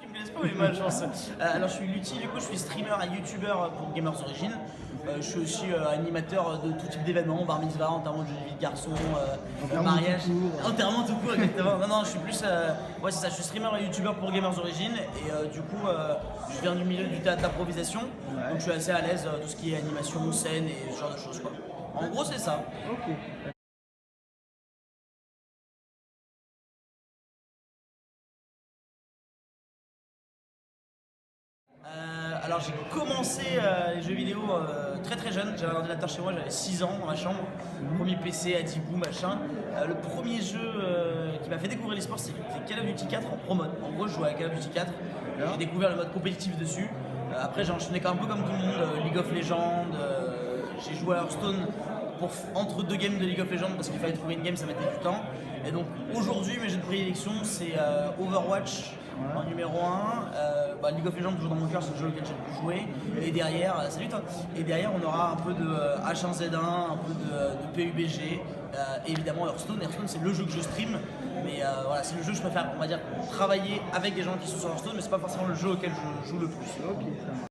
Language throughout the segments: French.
me connaissent pas, mais malchance. Alors je suis Lutti, du coup je suis streamer et youtubeur pour Gamers Origin. Je suis aussi animateur de tout type d'événements, bar mitzvah, enterrement de jeunes vie de garçons, mariage, enterrement tout court, exactement. Non, je suis plus, ouais c'est ça, je suis streamer et youtubeur pour Gamers Origin et du coup je viens du milieu du théâtre d'improvisation, donc je suis assez à l'aise tout ce qui est animation, scène et ce genre de choses quoi. En gros c'est ça. Ok. Alors j'ai commencé les jeux vidéo très jeune, j'avais un ordinateur chez moi, j'avais 6 ans dans ma chambre, premier PC à 10 bouts machin. Le premier jeu qui m'a fait découvrir l'e-sport c'était Call of Duty 4 en pro mode. En gros je jouais à Call of Duty 4, j'ai découvert le mode compétitif dessus. Après j'ai enchaîné un peu comme tout le monde, League of Legends, j'ai joué à Hearthstone entre deux games de League of Legends parce qu'il fallait trouver une game, ça mettait du temps. Et donc aujourd'hui mes jeux de prédilection c'est Overwatch en numéro 1, League of Legends toujours dans mon cœur, c'est le jeu auquel j'ai le plus joué. Et derrière, salut toi. Et derrière on aura un peu de H1Z1, un peu de PUBG, et évidemment Hearthstone. Hearthstone c'est le jeu que je stream, mais voilà c'est le jeu que je préfère, on va dire, travailler avec des gens qui sont sur Hearthstone, mais c'est pas forcément le jeu auquel je joue le plus. Ok, ça marche.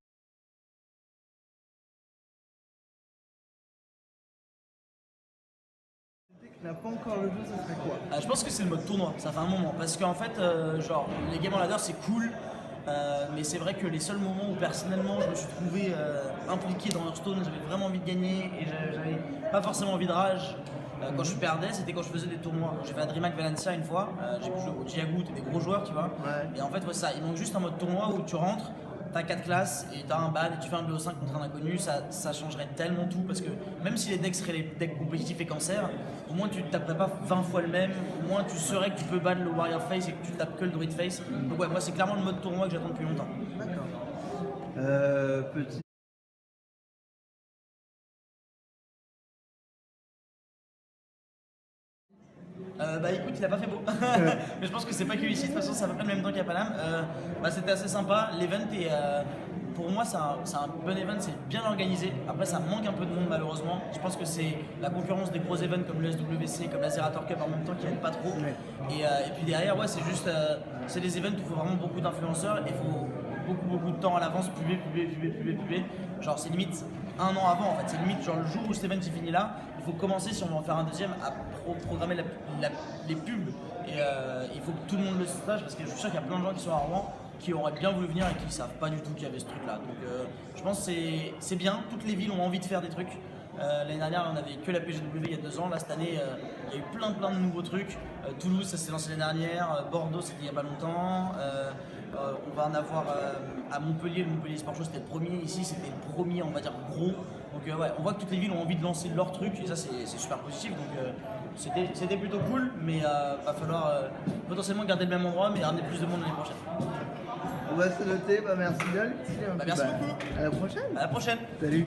Tu n'as pas encore le jeu, ça serait quoi? Je pense que c'est le mode tournoi, ça fait un moment, parce qu'en fait, genre, les games en ladder c'est cool, mais c'est vrai que les seuls moments où personnellement je me suis trouvé impliqué dans Hearthstone, j'avais vraiment envie de gagner et j'avais pas forcément envie de rage. Quand je perdais, c'était quand je faisais des tournois. J'ai fait à DreamHack Valencia une fois, j'ai pu jouer au Diagout et des gros joueurs, tu vois. Ouais. Et en fait, ouais, ça, il manque juste un mode tournoi où tu rentres, t'as 4 classes et t'as un ban et tu fais un BO5 contre un inconnu, ça changerait tellement tout parce que même si les decks seraient les decks compétitifs et cancer, au moins tu ne taperais pas 20 fois le même, au moins tu saurais que tu peux ban le Warrior Face et que tu tapes que le Druid Face. Donc ouais, moi c'est clairement le mode tournoi que j'attends depuis longtemps. D'accord. Petit. Écoute, il a pas fait beau. Mais je pense que c'est pas que ici, de toute façon, c'est à peu près le même temps qu'à Paname. C'était assez sympa. L'event est. Pour moi, c'est un bon event, c'est bien organisé. Après, ça manque un peu de monde, malheureusement. Je pense que c'est la concurrence des gros events comme le SWC, comme la Zerator Cup en même temps qui n'aide pas trop. Ouais. Et puis derrière, ouais, c'est juste. C'est des events où il faut vraiment beaucoup d'influenceurs et il faut beaucoup de temps à l'avance, publier. Genre, c'est limite un an avant en fait. C'est limite genre le jour où cet event il finit là, il faut commencer si on veut en faire un deuxième à programmer les pubs et il faut que tout le monde le sache parce que je suis sûr qu'il y a plein de gens qui sont à Rouen qui auraient bien voulu venir et qui savent pas du tout qu'il y avait ce truc là. Donc je pense que c'est bien, toutes les villes ont envie de faire des trucs. L'année dernière on avait que la PGW il y a 2 ans, là cette année il y a eu plein de nouveaux trucs. Toulouse ça s'est lancé l'année dernière, Bordeaux c'était il y a pas longtemps. On va en avoir à Montpellier, le Montpellier Sport Show c'était le premier, ici c'était le premier on va dire gros. Donc ouais, on voit que toutes les villes ont envie de lancer leur truc et ça c'est super positif. Donc c'était plutôt cool, mais va falloir potentiellement garder le même endroit mais ramener plus de monde l'année prochaine. On va se noter, merci bien. Merci beaucoup. À la prochaine. À la prochaine. Salut.